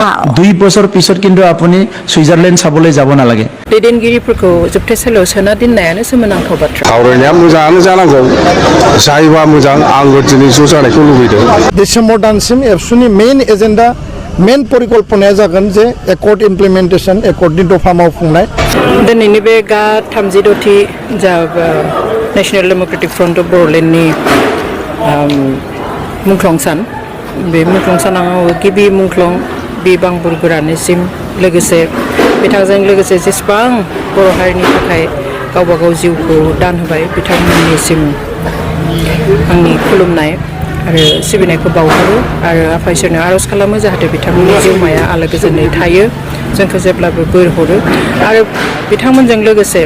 2 বছৰ পিছত কিন্তু আপুনি সুইজাৰলেণ্ড চাবলৈ যাব নালাগে दैदेनगिरिफोरखौ जोबथेसालियाव सोना दोननायानो सोमोनांथाव बाथ्रा सावरायनाया मोजाङानो जानांगौ जायोबा मोजां आंबो दिनै ज' जानायखौ लुबैदों डिसेम्बर दानसिम एबसुनि मेइन एजेन्डा मेन परिकल्पनाया जागोन जे एकर्ड इमप्लिमेन्टेसन एकर्डनि दफा मावफुंनाय दिनैनि बे गा 36थि जा नेशनेल डेमोक्रेटिक फ्रन्ट अफ बर'लेण्डनि मुंख्लं सान बे मुंख्लं सानाव गिबि मुंख्लं बिबांबुरगोरानिसिम लोगोसे बिथांजों लोगोसे जेसेबां बर' हारिनि थाखाय गावबा गाव जिउखौ दान होबाय बिथांमोननिसिम आंनि खुलुमनाय आरो सिबिनायखौ बावहरो आरो आफा इसोरनो आरज खालामो जाहाथे बिथांमोननि जिउमाया आलो गोजोनै थायो जोंखौ जेब्लाबो बोर हरो आरो बिथांमोनजों लोगोसे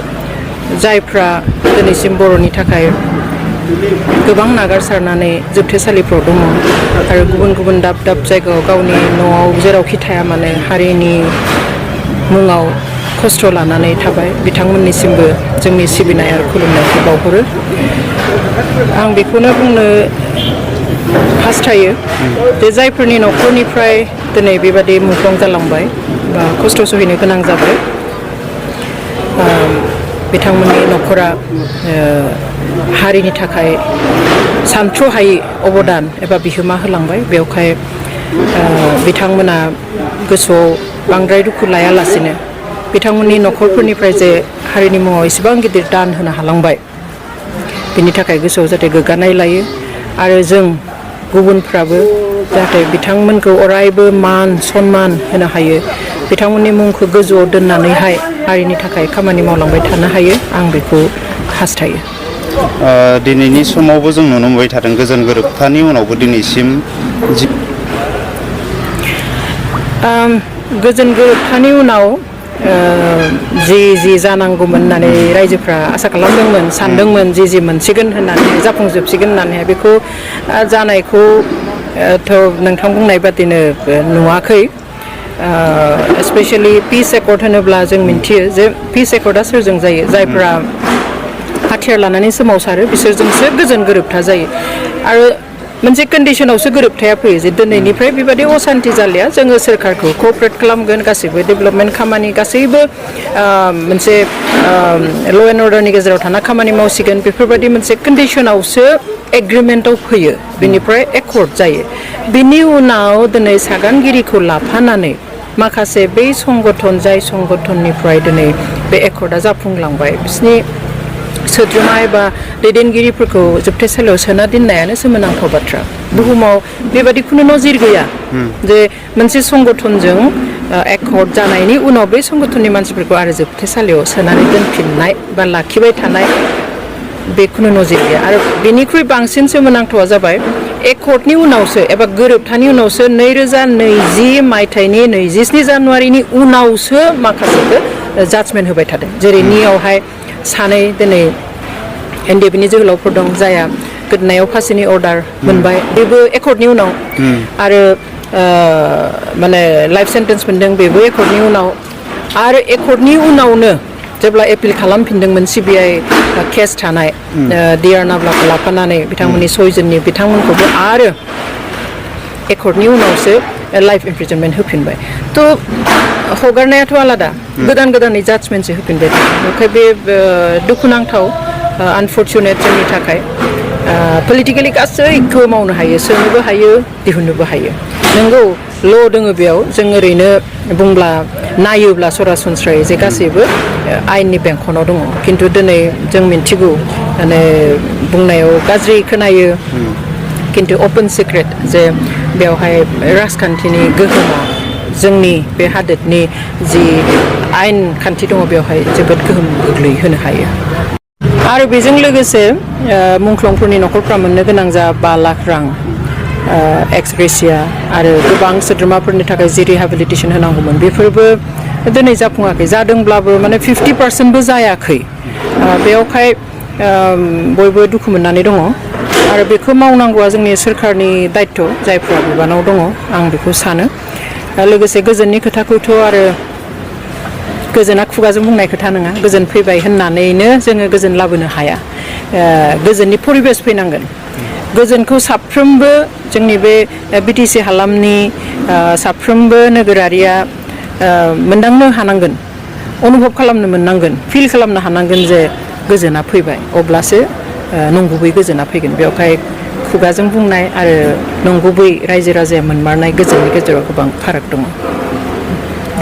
जायफ्रा दिनैसिम बर'नि थाखाय गोबां नागारसारनानै जोबथेसालिफ्राव दङ आरो गुबुन गुबुन दाब दाब जायगायाव गावनि न'आव जेरावखि थाया मानो हारिनि मुङाव खस्थ' लानानै थाबाय बिथांमोननिसिमबो जोंनि सिबिनाय आरो खुलुमनायखौ बावहरो आं बेखौनो बुंनो हास्थायो जे जायफोरनि न'खरनिफ्राय दिनै बेबादि मुंख्लं जालांबाय बा खस्थ' सहायनो गोनां जाबाय बिथांमोननि न'खरा हारिनि थाखाय सानथ्र'हायै अबदान एबा बिहोमा होलांबाय बेवहाय बिथांमोना गोसोआव बांद्राय दुखु लायालासिनो बिथांमोननि न'खरफोरनिफ्राय जे हारिनि मुङाव एसेबां गिदिर दान होनो हालांबाय बिनि थाखाय गोसोआव जाहाथे गोग्गानाय लायो आरो जों गुबुनफ्राबो जाहाथे बिथांमोनखौ अरायबो मान सन्मान होनो हायो बिथांमोननि मुंखौ गोजौआव दोननानैहाय हारिनि थाखाय खामानि मावलांबाय थानो हायो आं बेखौ हास्थायो दिनैनि समावबो जों नुनो मोनबाय थादों गोजोन गोरोबथानि उनावबो दिनैसिम गोजोन गोरोबथानि उनाव जि जानांगौमोन होननानै रायजोफ्रा आसा खालामदोंमोन सानदोंमोन जि मोनसिगोन होननानै जाफुंजोबसिगोन होननानै बेखौ जानायखौ नोंथां बुंनाय बादिनो नुवाखै स्पेशली पिस एकर्ड होनोब्ला जों मिन्थियो जे पिस एकर्डआ सोरजों जायो जायफ्रा हाथियार लानानै सोमावसारो बिसोरजोंसो गोजोन गोरोबथा जायो आरो मोनसे कन्डिशनावसो गोरोबथाया फैयो जे दिनैनिफ्राय बेबादि असान्ति जालिया जोङो सोरखारखौ क'अपारेट खालामगोन गासैबो डेभेलपमेन्ट खामानि गासैबो मोनसे ल' एन्ड अर्डारनि गेजेराव थाना खामानि मावसिगोन बेफोरबायदि मोनसे कन्डिशनावसो एग्रिमेन्टआव फैयो बेनिफ्राय एकर्ड जायो बिनि उनाव दिनै सागानगिरिखौ लाफानानै माखासे बै संगठन जाय संगठननिफ्राय दिनै बे एकर्डआ जाफुंलांबाय बिसिनि सोद्रोमा एबा दैदेनगिरिफोरखौ जोबथेसालियाव सोना दोननायानो सोमोनांथाव बाथ्रा बुहुमाव बेबादि खुनु नजिर गैया जे मोनसे संगठनजों एकर्ड जानायनि उनाव बै संगठननि मानसिफोरखौ आरो जोबथेसालियाव सोनानै दोनफिननाय बा लाखिबाय थानाय बे खुनु नजिर गैया आरो बेनिख्रुइ बांसिन सोमोनांथावा जाबाय एकर्डनि उनावसो एबा गोरोबथानि उनावसो 2020 मायथाइनि 27 जानुवारिनि उनावसो माखासेखौ जाजमेन्ट होबाय थादों जेरै नियावहाय सानै दिनै एनडिएफबिनि जोहोलावफोर दं जाया गोदोनायाव फासिनि अर्डार मोनबाय बेबो एकर्डनि उनाव आरो माने लाइफ सेन्टेन्स मोनदों बेबो एकर्डनि उनाव आरो एकर्डनि उनावनो जेब्ला एपिल खालामफिनदोंमोन सिबिआइ केस थानाय डिआर नाब्लाखौ लाफानानै बिथांमोननि सयजननि बिथांमोनखौबो आरो एकर्डनि उनावसो लाइफ इमप्रिजनमेन्ट होफिनबाय थ' हगारनायाथ' आलादा गोदानै जाजमेन्टसो होफिनबाय ओंखाय बे दुखुनांथाव आनफर्चुनेट जोंनि थाखाय पलिटिकेलि गासैखौबो मावनो हायो सोनोबो हायो दिहुननोबो हायो नंगौ ल' दङ बेयाव जों ओरैनो बुंब्ला नायोब्ला सरासनस्रायै जे गासैबो आयेननि बेंखनाव दङ खिन्थु दिनै जों मिन्थिगौ माने बुंनायाव गाज्रि खोनायो खिन्थु अपेन सिक्रेट जे बेवहाय राजखान्थिनि गोहोमा जोंनि बे हादोरनि जि आयेन खान्थि दङ बेवहाय जोबोद गोहोम गोग्लैहोनो हायो आरो बेजों लोगोसे मुंख्लंफोरनि न'खरफ्रा मोननो गोनां जा 5 लाख रां एक्सग्रेसिया आरो गोबां सोद्रोमाफोरनि थाखाय जि रिहेबिलिटेसन होनांगौमोन बेफोरबो दिनै जाफुङाखै जादोंब्लाबो माने 50% जायाखै बेवहाय बयबो दुखु मोननानै दङ आरो बेखौ मावनांगौआ जोंनि सोरखारनि दायित्व जायफ्रा बिबानाव दङ आं बेखौ सानो लोगोसे गोजोननि खोथाखौथ' आरो गोजोना खुगाजों बुंनाय खोथा नङा गोजोन फैबाय होननानैनो जोङो गोजोन लाबोनो हाया गोजोननि परिबेस फैनांगोन गोजोनखौ साफ्रोमबो जोंनि बे बिटिसि हालामनि साफ्रोमबो नोगोरारिया मोनदांनो हानांगोन अनुभब खालामनो मोननांगोन फिल खालामनो हानांगोन जे गोजोना फैबाय अब्लासो नंगुबै गोजोना फैगोन बेवहाय खुगाजों बुंनाय आरो नंगुबै रायजो राजाया मोनमारनाय गोजोननि गेजेराव गोबां फाराग दङ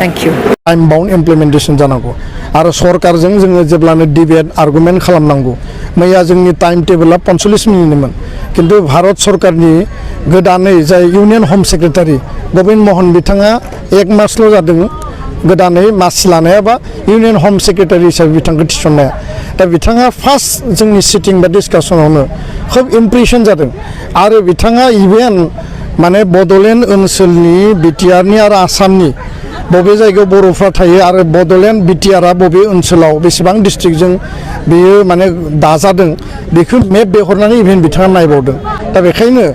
thank you time bound implementation जानांगौ आरो सरकारजों जोङो जेब्लानो डिबेट आर्गुमेन्ट खालामनांगौ मैया जोंनि टाइम टेबोला 45 मिनिटनिमोन किन्तु भारत सरकारनि गोदानै जाय इउनियन हम सेक्रेटारि गोविंद महन बिथाङा 1 मासल' जादों गोदानै मासि लानाया बा इउनियन हम सेक्रेटारि हिसाबै बिथांखौ थिसननाया दा बिथाङा फार्स्ट जोंनि सिटिं बा डिसकासनावनो खोब इमप्रेसन जादों आरो बिथाङा इभेन माने बड'लेण्ड ओनसोलनि बिटिआरनि आरो आसामनि बबे जायगायाव बर'फ्रा थायो आरो बड'लेण्ड बिटिआरआ बबे ओनसोलाव बेसेबां डिस्ट्रिक्टजों बेयो माने दाजादों बेखौ मेप बेहरनानै इभेन बिथाङा नायबावदों दा बेखायनो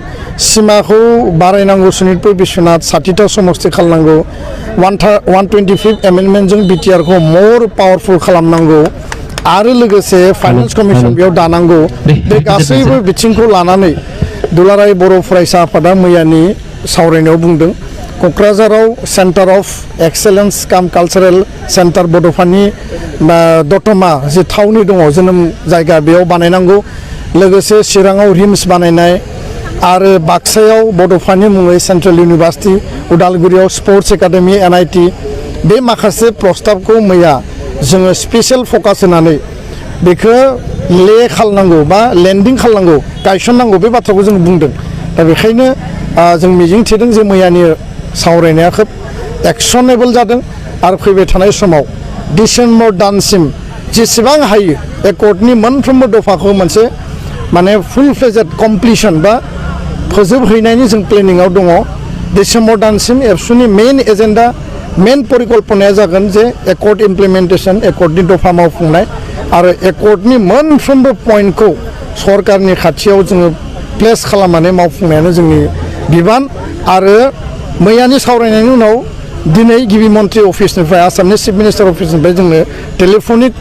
सिमाखौ बारायनांगौ सनितपुर बिश्वनाथ 60टा समस्ति खालामनांगौ 125 एमेन्डमेन्टजों बिटिआरखौ मोर पावारफुल खालामनांगौ आरो लोगोसे फाइनान्स कमिसन बेयाव दानांगौ बे गासैबो बिथिंखौ लानानै दुलाराय बर' फरायसा आफादा मैयानि सावरायनायाव बुंदों क'क्राझाराव सेन्टार अफ एक्सेलेन्स काम कालचारेल सेन्टार बड'फानि दतमा जि थावनि दङ जोनोम जायगा बेयाव बानायनांगौ लोगोसे चिराङाव रिम्स बानायनाय आरो बाक्सायाव बड'फानि मुङै सेन्ट्रेल इउनिभार्सिटि उदालगुरियाव स्पर्ट्स एकाडेमि NIT बे माखासे प्रस्ताबखौ मैया जोङो स्पेसियेल फकास होनानै बेखौ ले खालामनांगौ बा लेन्डिं खालामनांगौ गायसननांगौ बे बाथ्राखौ जों बुंदों दा बेखायनो जों मिजिं थिदों जे मैयानि सावरायनाया खोब एक्सनेबल जादों आरो फैबाय थानाय समाव डिसेम्बर दानसिम जेसेबां हायो एकर्डनि मोनफ्रोमबो दफाखौ मोनसे माने फुल फ्लेजेड कमप्लिसन बा फोजोबहैनायनि जों प्लेनिंआव दङ डिसेम्बर दानसिम एबसुनि मेइन एजेन्डा मेइन परिकल्पनाया जागोन जे एकर्ड इमप्लिमेन्टेसन एकर्डनि दफा मावफुंनाय आरो एकर्डनि मोनफ्रोमबो पइन्टखौ सरकारनि खाथियाव जोङो प्लेस खालामनानै मावफुंनायानो जोंनि बिबान आरो मैयानि सावरायनायनि उनाव दिनै गिबि मन्थ्रि अफिसनिफ्राय आसामनि चिफ मिनिस्टार अफिसनिफ्राय जोंनो टेलिफनिक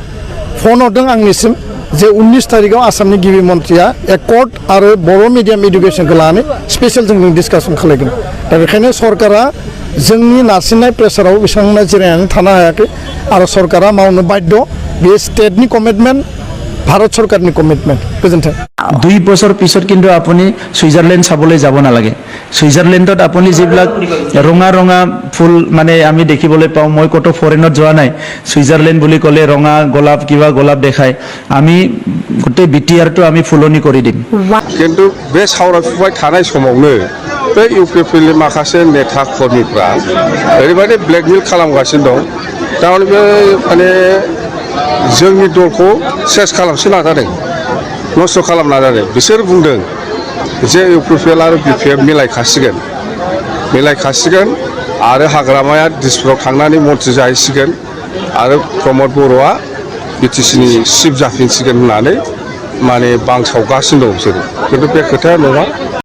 फन हरदों आंनिसिम जे 19 तारिखआव आसामनि गिबि मन्थ्रिया एकर्ड आरो बर' मिडियाम इडुकेसनखौ लानानै स्पेसियेल जों डिसकासन खालामगोन दा बेखायनो सरकारा जोंनि नारसिननाय प्रेसाराव बिथांमोना जिरायनानै थानो हायाखै आरो सरकारा मावनो बाध्य बे स्टेटनि कमिटमेन्ट भारत सरकारनि कमिटमेन्ट गोजोन्थों 2 বছৰ পিছত কিন্তু আপুনি সুইজাৰলেণ্ড চাবলৈ যাব নালাগে সুইজাৰলেণ্ডত আপুনি যিবিলাক ৰঙা ৰঙা ফুল মানে আমি দেখিবলৈ পাওঁ মই কত ফৰেনত যোৱা নাই সুইজাৰলেণ্ড বুলি ক'লে ৰঙা গোলাপ কিবা গোলাপ দেখায় আমি গোটেই বিটিআৰটো আমি ফুলনি কৰি দিম কিন্তু बे सावरायफुबाय थानाय समावनो बे इउपिपिएलनि माखासे नेता कर्मीफ्रा ओरैबायदि ब्लेकमेल खालामगासिनो दं थारमाने बे माने जोंनि दलखौ सेस खालामनो नाजादों नस्थ' खालामनो नाजादों बिसोर बुंदों जे इउपिपिएल आरो बिपिएफ मिलायखासिगोन आरो हाग्रामाया दिसपुराव थांनानै मन्थ्रि जाहैसिगोन आरो प्रमद बर'आ बिटिसिनि चिफ जाफिनसिगोन होननानै माने बांसावगासिनो दं बिसोरो खिन्थु बे खोथाया नङा